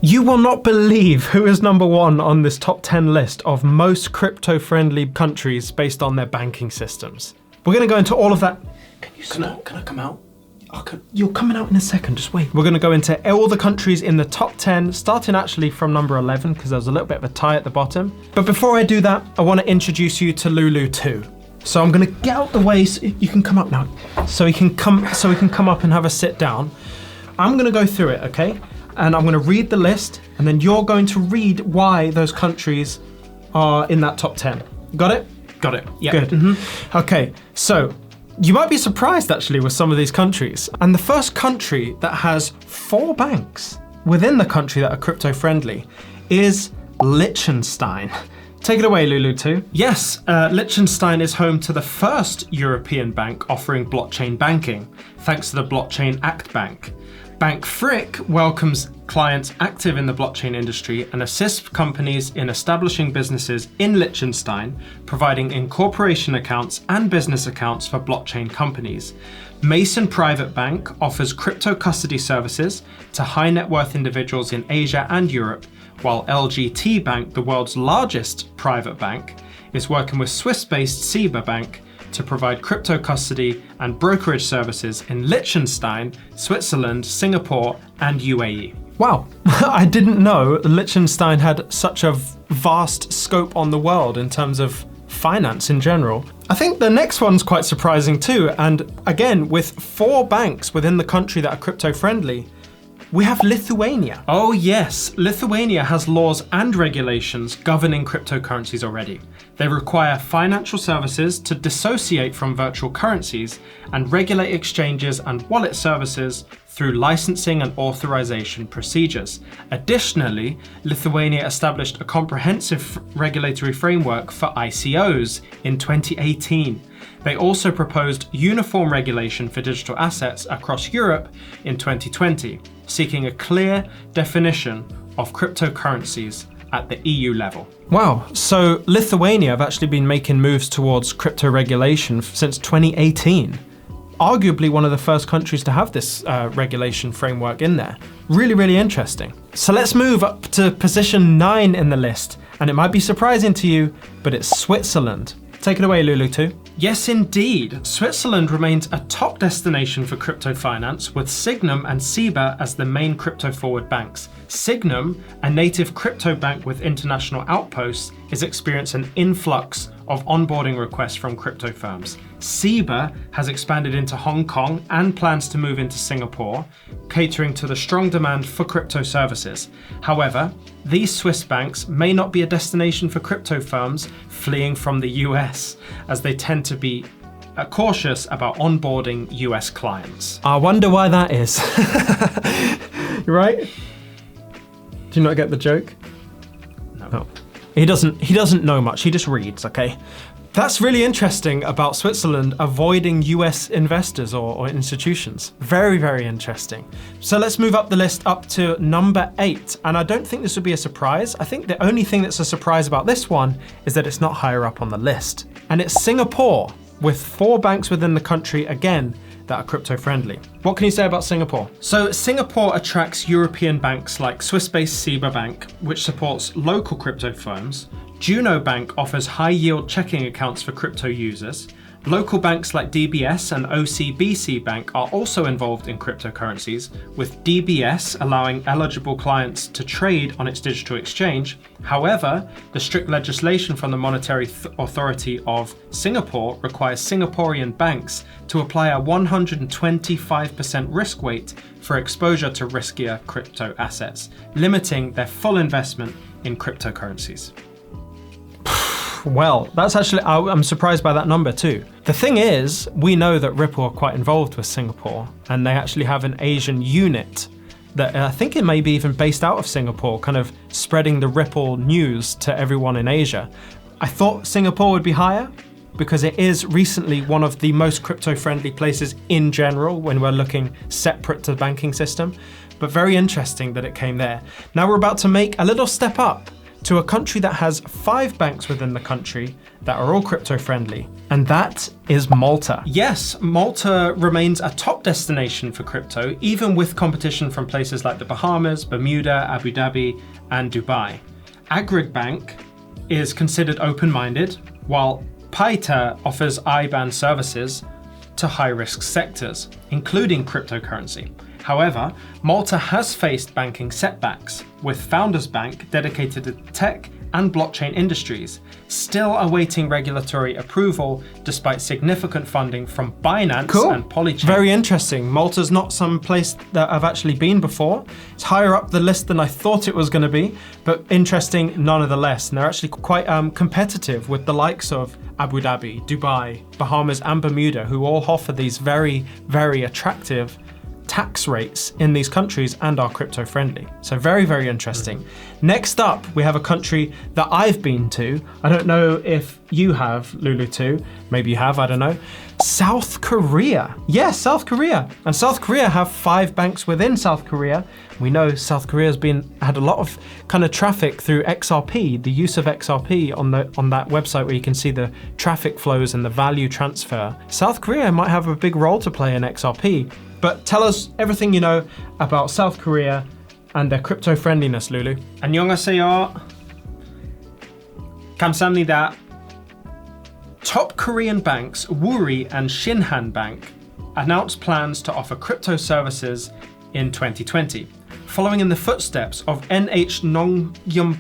You will not believe who is number one on this top 10 list of most crypto-friendly countries based on their banking systems. We're going to go into all of that. Can I come out? You're coming out in a second, just wait. We're going to go into all the countries in the top 10, starting actually from number 11, because there was a little bit of a tie at the bottom. But before I do that, I want to introduce you to Lulu 2. So I'm going to get out the way so you can come up now. So we can come up and have a sit down. I'm going to go through it, okay? And I'm going to read the list, and then you're going to read why those countries are in that top 10. Got it? Got it. Yeah. Good. Mm-hmm. Okay, so you might be surprised actually with some of these countries. And the first country that has 4 banks within the country that are crypto friendly is Liechtenstein. Take it away, Lulu 2. Yes, Liechtenstein is home to the first European bank offering blockchain banking, thanks to the Blockchain Act Bank. Bank Frick welcomes clients active in the blockchain industry and assists companies in establishing businesses in Liechtenstein, providing incorporation accounts and business accounts for blockchain companies. Mason Private Bank offers crypto custody services to high net worth individuals in Asia and Europe, while LGT Bank, the world's largest private bank, is working with Swiss-based SIBA Bank to provide crypto custody and brokerage services in Liechtenstein, Switzerland, Singapore, and UAE. Wow, I didn't know Liechtenstein had such a vast scope on the world in terms of finance in general. I think the next one's quite surprising too, and again, with 4 banks within the country that are crypto friendly, we have Lithuania. Oh yes, Lithuania has laws and regulations governing cryptocurrencies already. They require financial services to dissociate from virtual currencies and regulate exchanges and wallet services through licensing and authorization procedures. Additionally, Lithuania established a comprehensive regulatory framework for ICOs in 2018. They also proposed uniform regulation for digital assets across Europe in 2020, seeking a clear definition of cryptocurrencies at the EU level. Wow, so Lithuania have actually been making moves towards crypto regulation since 2018. Arguably one of the first countries to have this regulation framework in there. Really, really interesting. So let's move up to position 9 in the list, and it might be surprising to you, but it's Switzerland. Take it away, Lulu 2. Yes, indeed. Switzerland remains a top destination for crypto finance, with Sygnum and SIBA as the main crypto forward banks. Sygnum, a native crypto bank with international outposts, is experiencing an influx of onboarding requests from crypto firms. SIBA has expanded into Hong Kong and plans to move into Singapore, catering to the strong demand for crypto services. However, these Swiss banks may not be a destination for crypto firms fleeing from the US, as they tend to be cautious about onboarding US clients. I wonder why that is. Right? Do you not get the joke? No. He doesn't know much, he just reads, okay? That's really interesting about Switzerland avoiding US investors or institutions. Very, very interesting. So let's move up the list up to number 8. And I don't think this would be a surprise. I think the only thing that's a surprise about this one is that it's not higher up on the list. And it's Singapore, with 4 banks within the country, again, that are crypto friendly. What can you say about Singapore? So Singapore attracts European banks like Swiss-based SIBA Bank, which supports local crypto firms. Juno Bank offers high-yield checking accounts for crypto users. Local banks like DBS and OCBC Bank are also involved in cryptocurrencies, with DBS allowing eligible clients to trade on its digital exchange. However, the strict legislation from the Monetary Authority of Singapore requires Singaporean banks to apply a 125% risk weight for exposure to riskier crypto assets, limiting their full investment in cryptocurrencies. Well, that's actually, I'm surprised by that number too. The thing is, we know that Ripple are quite involved with Singapore, and they actually have an Asian unit that I think it may be even based out of Singapore, kind of spreading the Ripple news to everyone in Asia. I thought Singapore would be higher because it is recently one of the most crypto-friendly places in general when we're looking separate to the banking system, but very interesting that it came there. Now we're about to make a little step up to a country that has 5 banks within the country that are all crypto friendly, and that is Malta. Yes, Malta remains a top destination for crypto, even with competition from places like the Bahamas, Bermuda, Abu Dhabi, and Dubai. Agrig Bank is considered open-minded, while Paita offers IBAN services to high-risk sectors, including cryptocurrency. However, Malta has faced banking setbacks, with Founders Bank dedicated to tech and blockchain industries, still awaiting regulatory approval despite significant funding from Binance and Polychain. Very interesting. Malta's not some place that I've actually been before. It's higher up the list than I thought it was going to be, but interesting nonetheless. And they're actually quite competitive with the likes of Abu Dhabi, Dubai, Bahamas, and Bermuda, who all offer these very, very attractive tax rates in these countries and are crypto friendly. So very, very interesting. Next up, we have a country that I've been to. I don't know if you have, Lulu, too. Maybe you have, I don't know. South Korea. Yes, South Korea. And South Korea have 5 banks within South Korea. We know South Korea has had a lot of kind of traffic through XRP, the use of XRP on that website where you can see the traffic flows and the value transfer. South Korea might have a big role to play in XRP. But tell us everything you know about South Korea and their crypto friendliness, Lulu. 안녕하세요. 감사합니다. Top Korean banks Woori and Shinhan Bank announced plans to offer crypto services in 2020, following in the footsteps of NH Nongyum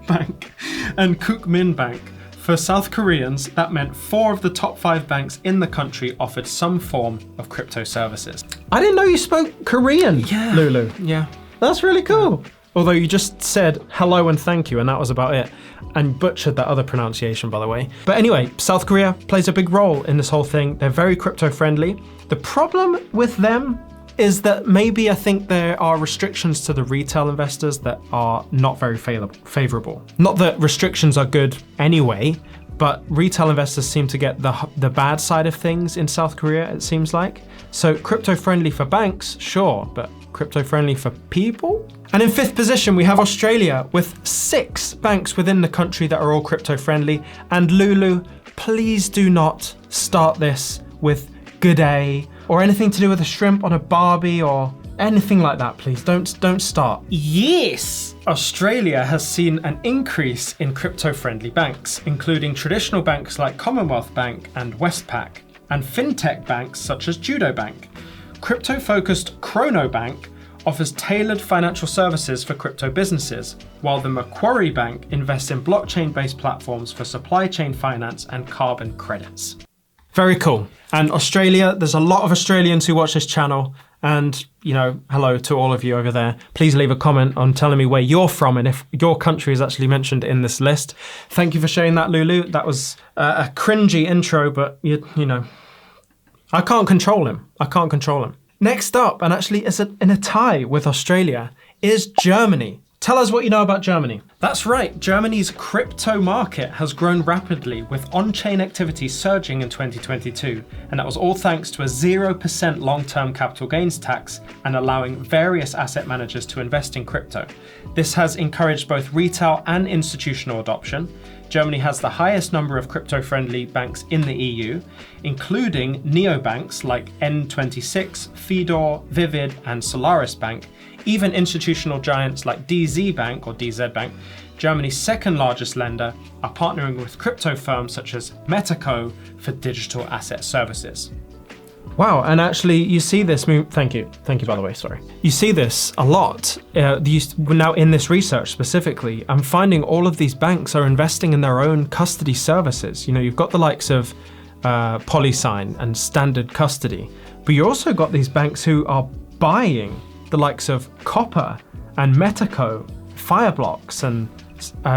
Bank and Kookmin Bank. For South Koreans, that meant 4 of the top 5 banks in the country offered some form of crypto services. I didn't know you spoke Korean, Lulu. Yeah. That's really cool. Although you just said hello and thank you, and that was about it. And butchered that other pronunciation, by the way. But anyway, South Korea plays a big role in this whole thing. They're very crypto friendly. The problem with them is that maybe I think there are restrictions to the retail investors that are not very favorable. Not that restrictions are good anyway, but retail investors seem to get the bad side of things in South Korea, it seems like. So crypto friendly for banks, sure, but crypto friendly for people? And in 5th position, we have Australia with 6 banks within the country that are all crypto friendly. And Lulu, please do not start this with good day or anything to do with a shrimp on a Barbie or anything like that, please. Don't start. Yes! Australia has seen an increase in crypto-friendly banks, including traditional banks like Commonwealth Bank and Westpac, and fintech banks such as Judo Bank. Crypto-focused Chrono Bank offers tailored financial services for crypto businesses, while the Macquarie Bank invests in blockchain-based platforms for supply chain finance and carbon credits. Very cool. And Australia, there's a lot of Australians who watch this channel. And, you know, hello to all of you over there. Please leave a comment on telling me where you're from and if your country is actually mentioned in this list. Thank you for sharing that, Lulu. That was a cringy intro, but, you know, I can't control him. Next up, and actually is in a tie with Australia, is Germany. Tell us what you know about Germany. That's right, Germany's crypto market has grown rapidly with on-chain activity surging in 2022, and that was all thanks to a 0% long-term capital gains tax and allowing various asset managers to invest in crypto. This has encouraged both retail and institutional adoption. Germany has the highest number of crypto-friendly banks in the EU, including neobanks like N26, Fidor, Vivid, and Solaris Bank. Even institutional giants like DZ Bank or DZ Bank, Germany's second largest lender, are partnering with crypto firms such as Metaco for digital asset services. Wow, and actually you see this, thank you by the way, sorry. You see this a lot, now in this research specifically, I'm finding all of these banks are investing in their own custody services. You know, you've got the likes of Polysign and Standard Custody, but you also got these banks who are buying the likes of Copper and Metaco, Fireblocks and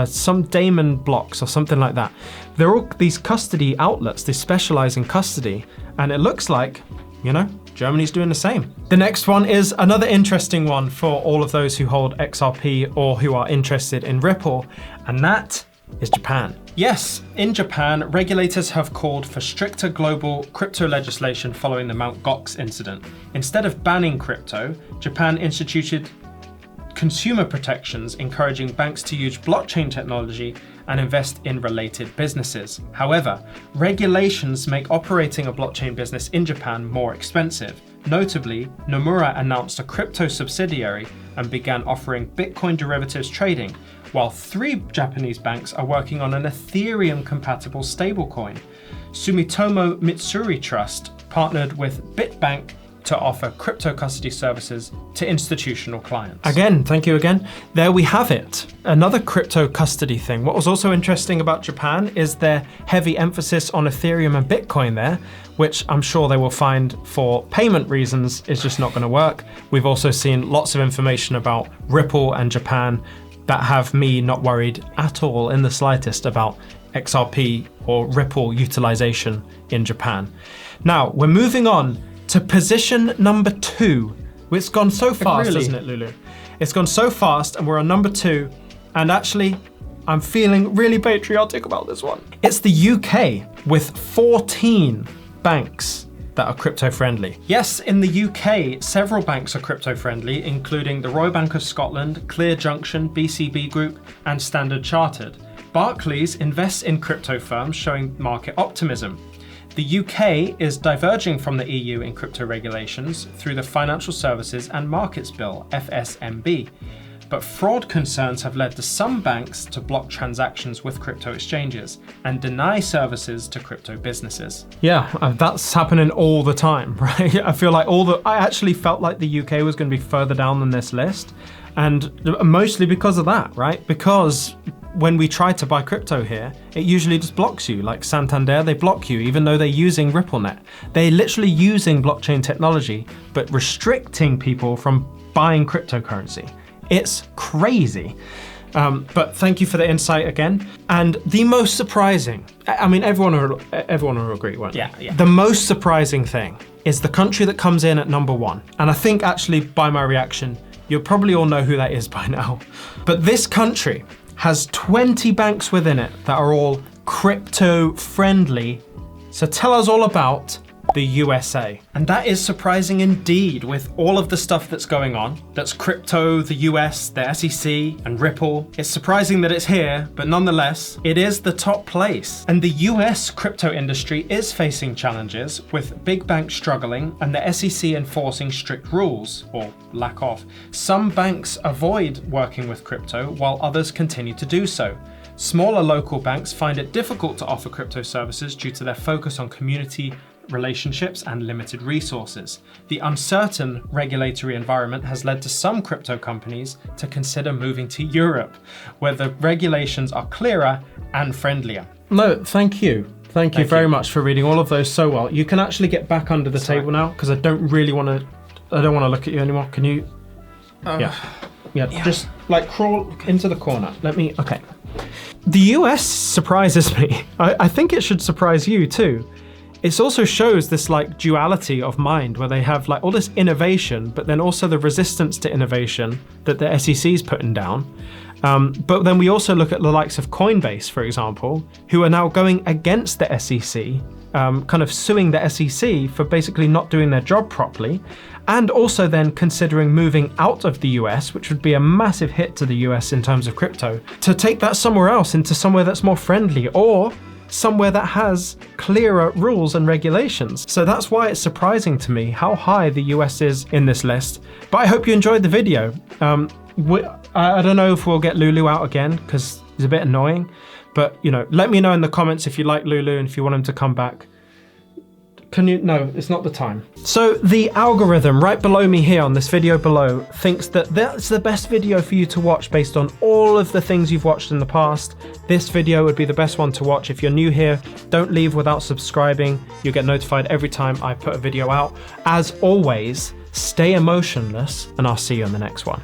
some Daemon blocks or something like that. They're all these custody outlets, they specialize in custody, and it looks like, you know, Germany's doing the same. The next one is another interesting one for all of those who hold XRP or who are interested in Ripple, and that is Japan. Yes, in Japan, regulators have called for stricter global crypto legislation following the Mt. Gox incident. Instead of banning crypto, Japan instituted consumer protections encouraging banks to use blockchain technology and invest in related businesses. However, regulations make operating a blockchain business in Japan more expensive. Notably, Nomura announced a crypto subsidiary and began offering Bitcoin derivatives trading, while 3 Japanese banks are working on an Ethereum-compatible stablecoin. Sumitomo Mitsuri Trust partnered with BitBank to offer crypto custody services to institutional clients. Again, thank you again. There we have it. Another crypto custody thing. What was also interesting about Japan is their heavy emphasis on Ethereum and Bitcoin there, which I'm sure they will find for payment reasons is just not going to work. We've also seen lots of information about Ripple and Japan that have me not worried at all in the slightest about XRP or Ripple utilization in Japan. Now, we're moving on to position number 2. It's gone so fast, really? Hasn't it, Lulu? It's gone so fast and we're on number 2. And actually, I'm feeling really patriotic about this one. It's the UK with 14 banks that are crypto friendly. Yes, in the UK, several banks are crypto friendly, including the Royal Bank of Scotland, Clear Junction, BCB Group, and Standard Chartered. Barclays invests in crypto firms, showing market optimism. The UK is diverging from the EU in crypto regulations through the Financial Services and Markets Bill, FSMB. But fraud concerns have led to some banks to block transactions with crypto exchanges and deny services to crypto businesses. Yeah, that's happening all the time, right? I feel like I actually felt like the UK was going to be further down than this list, and mostly because of that, right? Because when we try to buy crypto here, it usually just blocks you. Like Santander, they block you even though they're using RippleNet. They're literally using blockchain technology, but restricting people from buying cryptocurrency. It's crazy. But thank you for the insight again. And the most surprising, I mean, everyone will agree, won't they? Yeah. The most surprising thing is the country that comes in at number 1. And I think actually by my reaction, you'll probably all know who that is by now. But this country has 20 banks within it that are all crypto friendly. So tell us all about the USA. And that is surprising indeed with all of the stuff that's going on. That's crypto, the US, the SEC, and Ripple. It's surprising that it's here, but nonetheless, it is the top place. And the US crypto industry is facing challenges with big banks struggling and the SEC enforcing strict rules, or lack of. Some banks avoid working with crypto while others continue to do so. Smaller local banks find it difficult to offer crypto services due to their focus on community relationships and limited resources. The uncertain regulatory environment has led to some crypto companies to consider moving to Europe, where the regulations are clearer and friendlier. No, thank you. Thank you very much for reading all of those so well. You can actually get back under the table now because I don't want to look at you anymore. Can you? Yeah, just like crawl into the corner. Okay. The US surprises me. I think it should surprise you too. It also shows this like duality of mind where they have like all this innovation, but then also the resistance to innovation that the SEC is putting down. But then we also look at the likes of Coinbase, for example, who are now going against the SEC, kind of suing the SEC for basically not doing their job properly, and also then considering moving out of the US, which would be a massive hit to the US in terms of crypto, to take that somewhere else, into somewhere that's more friendly, or somewhere that has clearer rules and regulations. So that's why it's surprising to me how high the US is in this list. But I hope you enjoyed the video. I don't know if we'll get Lulu out again because he's a bit annoying, but let me know in the comments if you like Lulu and if you want him to come back. No, it's not the time. So the algorithm right below me here on this video below thinks that that's the best video for you to watch based on all of the things you've watched in the past. This video would be the best one to watch. If you're new here, don't leave without subscribing. You'll get notified every time I put a video out. As always, stay emotionless and I'll see you in the next one.